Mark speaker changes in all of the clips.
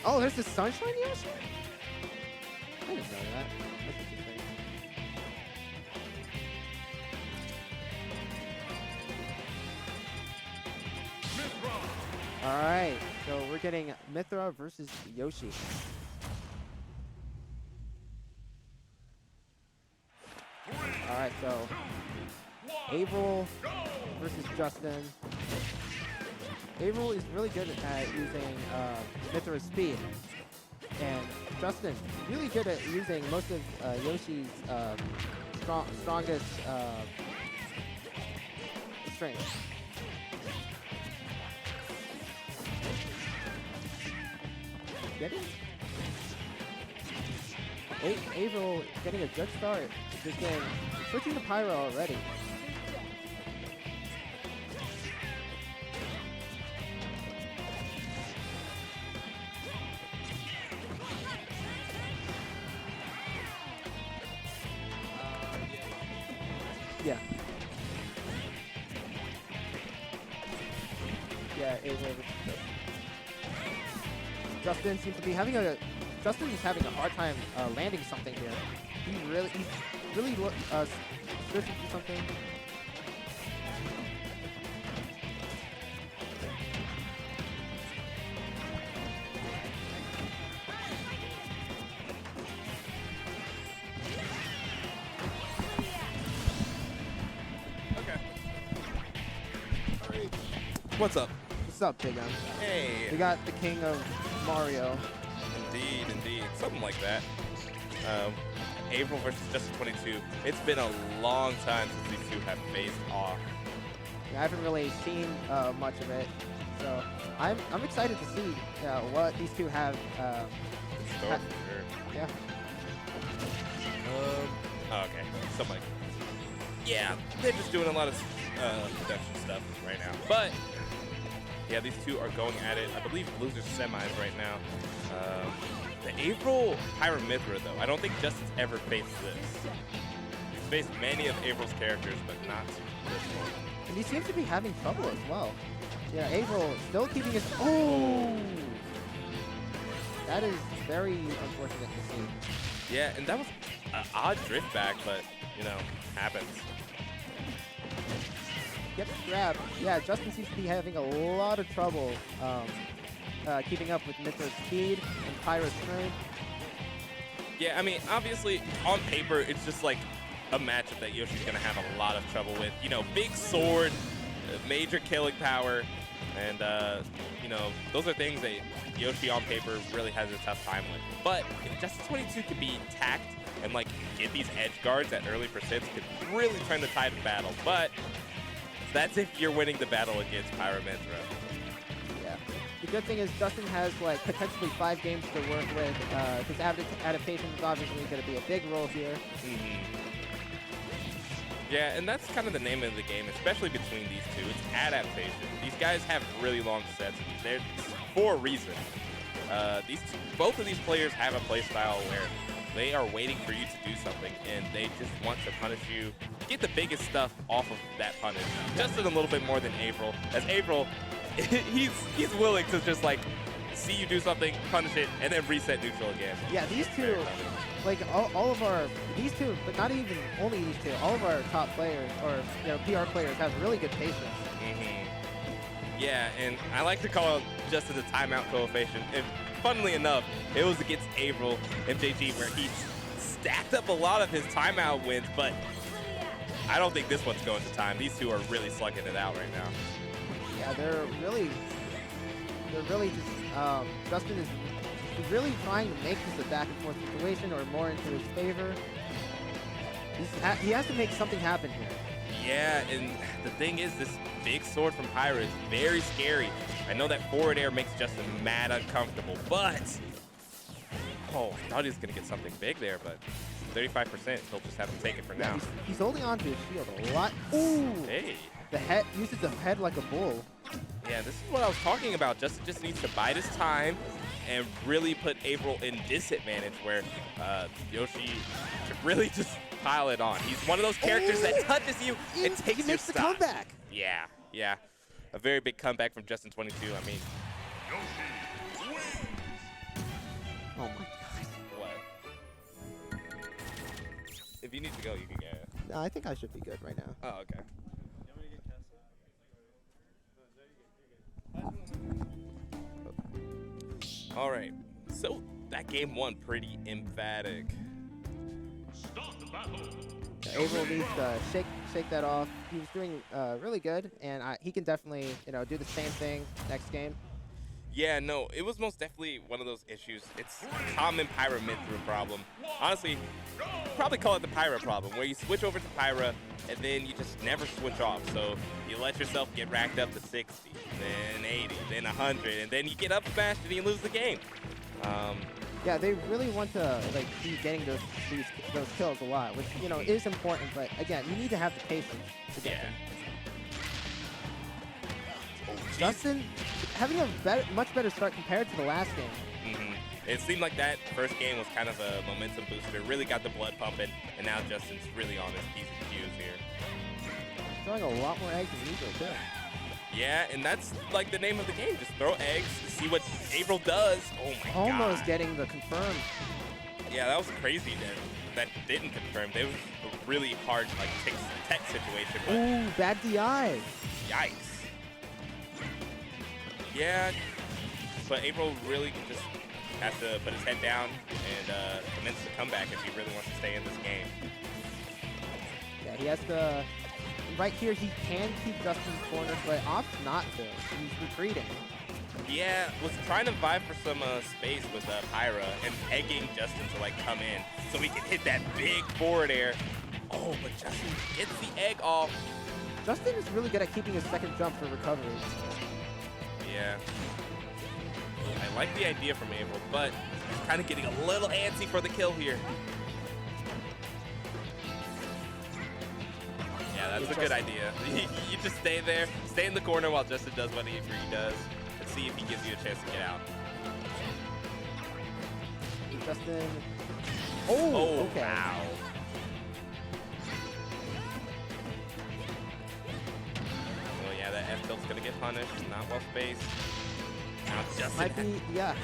Speaker 1: Oh, there's the Sunshine Yoshi? I didn't know that. That's interesting. Alright, so we're getting Mythra versus Yoshi. Alright, so Averil versus Justin. Averil is really good at using Mythra's speed. And Justin, really good at using most of Yoshi's strongest strengths. Getting Averil getting a good start. Just getting switching to Pyra already. Yeah. Yeah, Averil. Justin seems to be having a. Justin is having a hard time landing something here. He's really searching for something.
Speaker 2: Okay. Alright. What's up?
Speaker 1: What's up, BigM?
Speaker 2: Hey.
Speaker 1: We got the king of Mario.
Speaker 2: Indeed, indeed. Something like that. Averil versus Justin22. It's been a long time since these two have faced off.
Speaker 1: Yeah, I haven't really seen much of it, so I'm excited to see what these two have.
Speaker 2: Sure.
Speaker 1: Yeah.
Speaker 2: Okay. Something like. Yeah, they're just doing a lot of production stuff right now. But yeah, these two are going at it. I believe losers semis right now. The Averil Pyra Mythra, though, I don't think Justin's ever faced this. He's faced many of Averil's characters, but not this one.
Speaker 1: And he seems to be having trouble as well. Yeah, Averil still keeping his. Oh! That is very unfortunate to see.
Speaker 2: Yeah, and that was an odd drift back, but, you know, happens.
Speaker 1: Gets grabbed. Yeah, Justin seems to be having a lot of trouble keeping up with Mythra's speed and Pyra's strength.
Speaker 2: Yeah, I mean, obviously, on paper, it's just like a matchup that Yoshi's going to have a lot of trouble with. You know, big sword, major killing power, and, you know, those are things that Yoshi on paper really has a tough time with. But if Justin22 can be tacked and, like, get these edge guards at early percents, could really turn the tide of battle. But that's if you're winning the battle against Pyra Mythra.
Speaker 1: Yeah. The good thing is Justin has like potentially 5 games to work with. His adaptation is obviously going to be a big role here.
Speaker 2: Yeah, and that's kind of the name of the game, especially between these two. It's adaptation. These guys have really long sets. They're for a reason. Both of these players have a play style where they are waiting for you to do something, and they just want to punish you. Get the biggest stuff off of that punish. Justin a little bit more than Averil. As Averil, he's willing to just like see you do something, punish it, and then reset neutral again.
Speaker 1: Yeah, these two, like all of our, these two, but not even only these two, all of our top players or PR players have really good patience.
Speaker 2: Yeah, and I like to call Justin the timeout coefficient. And funnily enough, it was against Averil and JG where he stacked up a lot of his timeout wins, but I don't think this one's going to time. These two are really slugging it out right now.
Speaker 1: Yeah, they're really just, Justin is really trying to make this a back and forth situation or more into his favor. He has to make something happen here.
Speaker 2: Yeah, and the thing is, this big sword from Pyra is very scary. I know that forward air makes Justin mad uncomfortable, but oh, I thought he was gonna get something big there, but 35%, he'll just have to take it for now.
Speaker 1: He's holding on to his shield a lot. Ooh!
Speaker 2: Hey.
Speaker 1: The head uses the head like a bull.
Speaker 2: Yeah, this is what I was talking about. Justin just needs to bide his time and really put Averil in disadvantage where Yoshi should really just pile it on. He's one of those characters that touches you and takes your
Speaker 1: makes the
Speaker 2: stock.
Speaker 1: comeback.
Speaker 2: Yeah, yeah. A very big comeback from Justin22. I mean, If you need to go, you can go.
Speaker 1: No, I think I should be good right now.
Speaker 2: Oh, okay. All right. So that game won pretty emphatic.
Speaker 1: Yeah, Averil needs to shake that off. He was doing really good, and he can definitely do the same thing next game.
Speaker 2: Yeah, no, it was most definitely one of those issues. It's a common Pyra Mythra problem. Honestly, probably call it the Pyra problem, where you switch over to Pyra and then you just never switch off. So you let yourself get racked up to 60, then 80, then 100, and then you get up smashed and you lose the game.
Speaker 1: Yeah, they really want to be getting those kills a lot, which is important. But again, you need to have the patience to get them. Justin having a much better start compared to the last game.
Speaker 2: It seemed like that first game was kind of a momentum booster, really got the blood pumping, and now Justin's really on his P's and Q's here.
Speaker 1: Throwing a lot more eggs than usual, too.
Speaker 2: Yeah, and that's like the name of the game. Just throw eggs to see what Averil does. Oh my god.
Speaker 1: Almost getting the confirm.
Speaker 2: Yeah, that was crazy that didn't confirm. It was a really hard tech situation. But
Speaker 1: ooh, bad DI.
Speaker 2: Yikes. Yeah, but Averil really just has to put his head down and commence the comeback if he really wants to stay in this game.
Speaker 1: Yeah, he has to. Right here, he can keep Justin's corner, but opts not to. He's retreating.
Speaker 2: Yeah, was trying to vie for some space with Pyra and egging Justin to come in so he can hit that big forward air. Oh, but Justin gets the egg off.
Speaker 1: Justin is really good at keeping his second jump for recovery.
Speaker 2: Yeah. I like the idea from Averil, but he's kind of getting a little antsy for the kill here. Yeah, that's a good idea. You just stay there, stay in the corner while Justin does what he does, and see if he gives you a chance to get out.
Speaker 1: Justin. Oh, okay.
Speaker 2: Wow. Oh yeah, that F tilt's gonna get punished. Not well spaced. Now Justin
Speaker 1: might be, yeah.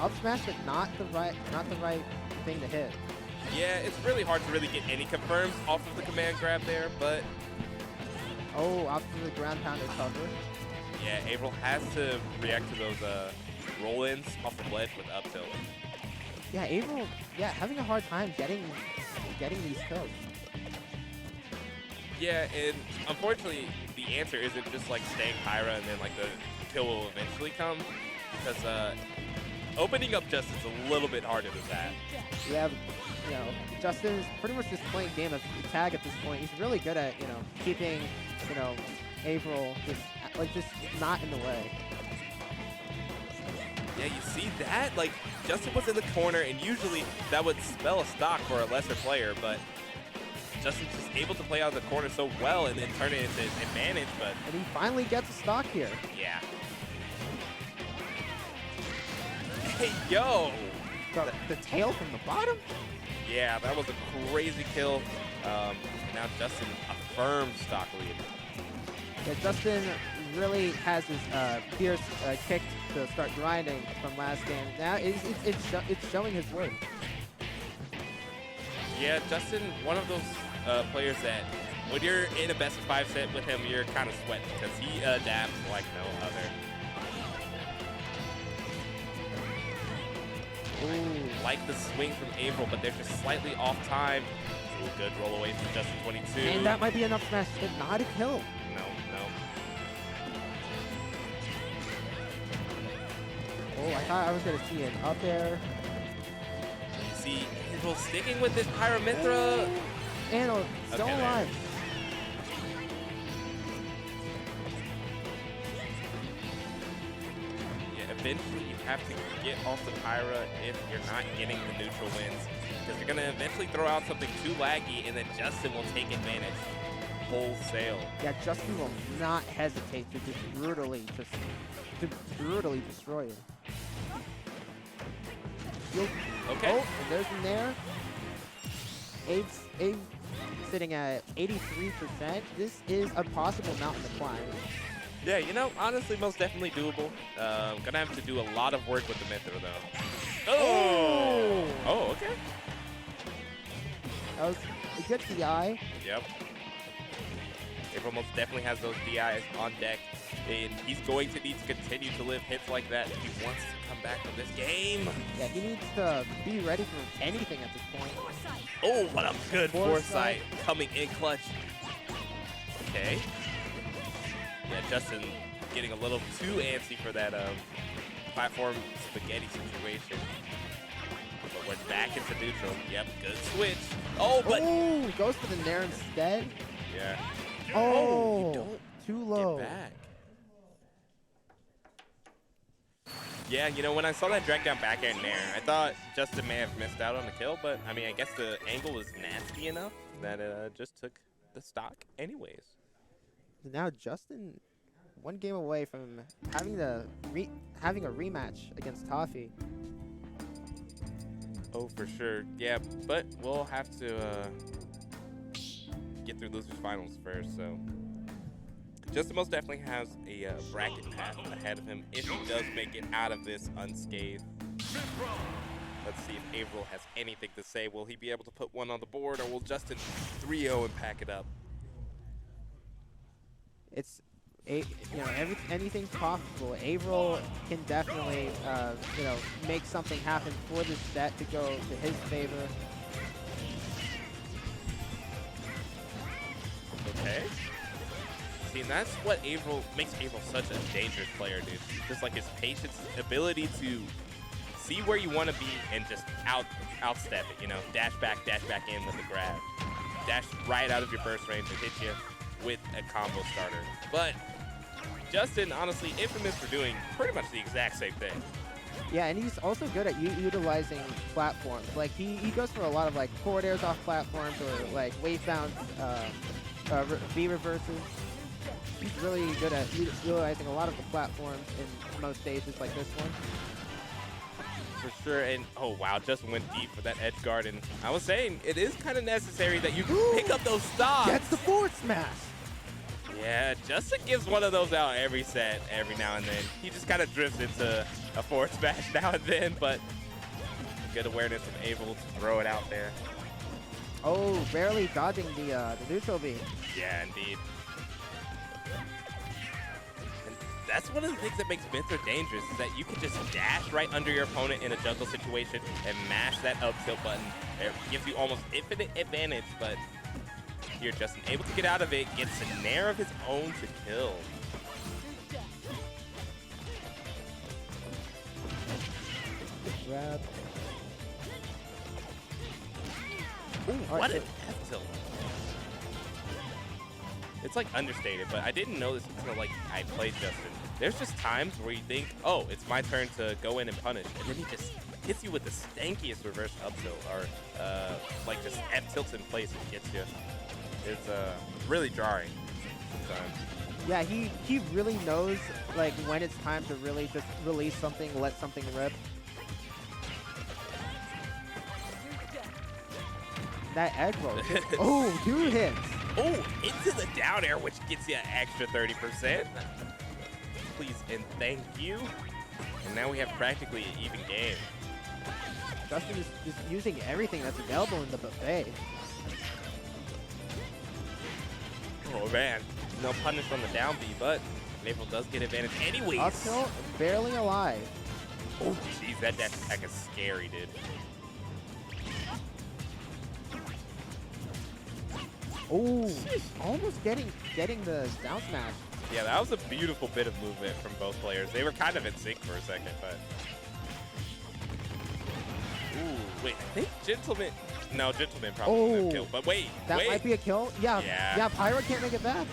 Speaker 1: Up smash, but not the right thing to hit.
Speaker 2: Yeah, it's really hard to really get any confirms off of the command grab there, but...
Speaker 1: Oh, off to the ground pounder cover.
Speaker 2: Yeah, Averil has to react to those roll-ins off the ledge with up tilt.
Speaker 1: Yeah, Averil, having a hard time getting these kills.
Speaker 2: Yeah, and unfortunately, the answer isn't just staying Pyra and then the kill will eventually come, because opening up Justin's a little bit harder than that.
Speaker 1: Yeah, Justin is pretty much just playing game of tag at this point. He's really good at, keeping, Averil just not in the way.
Speaker 2: Yeah, you see that? Justin was in the corner, and usually that would spell a stock for a lesser player, but Justin's just able to play out of the corner so well and then turn it into advantage, but...
Speaker 1: And he finally gets a stock here.
Speaker 2: Yeah. Hey, yo!
Speaker 1: The tail from the bottom?
Speaker 2: Yeah, that was a crazy kill. Now Justin affirms stock lead.
Speaker 1: Yeah, Justin really has his fierce kick to start grinding from last game. Now it's showing his worth.
Speaker 2: Yeah, Justin, one of those players that when you're in a best of 5 set with him, you're kind of sweating because he adapts like no other. Ooh, like the swing from Averil, but they're just slightly off time. Ooh, good roll away from Justin22.
Speaker 1: And that might be enough smash, but not a kill.
Speaker 2: No.
Speaker 1: Oh, I thought I was going to see an up air.
Speaker 2: You see Averil sticking with this Pyra Mythra.
Speaker 1: And still alive.
Speaker 2: Eventually, you have to get off the Pyra if you're not getting the neutral wins, because you're going to eventually throw out something too laggy, and then Justin will take advantage wholesale.
Speaker 1: Yeah, Justin will not hesitate to just brutally destroy you.
Speaker 2: Okay.
Speaker 1: Oh, and there's an there. Abe sitting at 83%. This is a possible mountain to climb.
Speaker 2: Yeah, honestly, most definitely doable. Gonna have to do a lot of work with the Mythra, though. Oh! Oh, okay.
Speaker 1: a good DI.
Speaker 2: Yep. Averil most definitely has those DIs on deck, and he's going to need to continue to live hits like that if he wants to come back from this game.
Speaker 1: Yeah, he needs to be ready for anything at this point.
Speaker 2: Oh, what a good foresight coming in clutch. Okay. Yeah, Justin getting a little too antsy for that platform spaghetti situation. But we're back into neutral. Yep, good switch. Oh, but...
Speaker 1: Oh, he goes for the Nair instead.
Speaker 2: Yeah.
Speaker 1: Oh,
Speaker 2: you don't
Speaker 1: too low.
Speaker 2: get back. Yeah, you know, when I saw that drag down back air Nair, I thought Justin may have missed out on the kill, but I mean, I guess the angle was nasty enough that it just took the stock anyways.
Speaker 1: Now Justin, one game away from having having a rematch against Toffee.
Speaker 2: Oh, for sure. Yeah, but we'll have to get through losers finals first, so. Justin most definitely has a bracket path ahead of him if he does make it out of this unscathed. Let's see if Averil has anything to say. Will he be able to put one on the board, or will Justin 3-0 and pack it up?
Speaker 1: It's, anything's possible. Averil can definitely, make something happen for this set to go to his favor.
Speaker 2: Okay. See, and that's what makes Averil such a dangerous player, dude. Just like his patience, ability to see where you want to be and just outstep it, dash back in with the grab. Dash right out of your burst range and hit you with a combo starter. But Justin, honestly, infamous for doing pretty much the exact same thing.
Speaker 1: Yeah, and he's also good at utilizing platforms. Like, he goes for a lot of, like, forward airs off platforms or, like, wave bounce V reverses. He's really good at utilizing a lot of the platforms in most stages like this one.
Speaker 2: For sure, and oh wow, Justin went deep for that edge guard, and I was saying, it is kind of necessary that you pick up those stocks.
Speaker 1: Gets the forward smash!
Speaker 2: Yeah, Justin gives one of those out every set, every now and then. He just kind of drifts into a forward smash now and then, but good awareness from Averil to throw it out there.
Speaker 1: Oh, barely dodging the neutral beam.
Speaker 2: Yeah, indeed. And that's one of the things that makes Mythra dangerous, is that you can just dash right under your opponent in a jungle situation and mash that up tilt button. It gives you almost infinite advantage, but here Justin able to get out of it, gets a Nair of his own to kill.
Speaker 1: Grab.
Speaker 2: Ooh, what an F tilt. It's like understated, but I didn't know this until like I played Justin. There's just times where you think, oh, it's my turn to go in and punish, and then he just hits you with the stankiest reverse up tilt, or like just F tilts in place and gets you. It's really jarring sometimes.
Speaker 1: Yeah, he really knows like when it's time to really just release something, let something rip. That egg roll. Oh, 2 hits.
Speaker 2: Oh, into the down air, which gets you an extra 30%. Please and thank you. And now we have practically an even game.
Speaker 1: Justin is just using everything that's available in the buffet.
Speaker 2: Oh man, no punish on the down B, but Averil does get advantage anyways.
Speaker 1: Up tilt, barely alive.
Speaker 2: Oh jeez, that dash attack is scary, dude.
Speaker 1: Oh, almost getting the down smash.
Speaker 2: Yeah, that was a beautiful bit of movement from both players. They were kind of in sync for a second, but... Ooh, wait, I think Gentleman... No, Gentleman probably would have killed, but wait,
Speaker 1: That might be a kill? Yeah, yeah, Pyra can't make it back.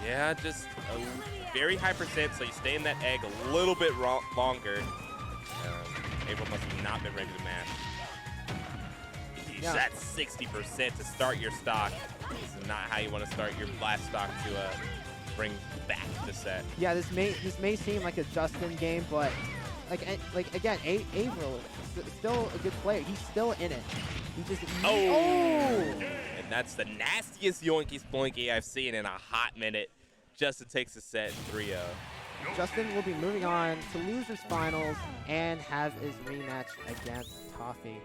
Speaker 2: Yeah, just a very high percent, so you stay in that egg a little bit longer. Averil must have not been ready to mash.
Speaker 1: Yeah.
Speaker 2: That's 60% to start your stock. This is not how you want to start your last stock to bring back the set.
Speaker 1: Yeah, this may seem like a Justin game, but like again, Averil is still a good player. He's still in it. He just
Speaker 2: And that's the nastiest yoinky sploinky I've seen in a hot minute. Justin takes the set 3-0.
Speaker 1: Justin will be moving on to losers finals and have his rematch against Toffee.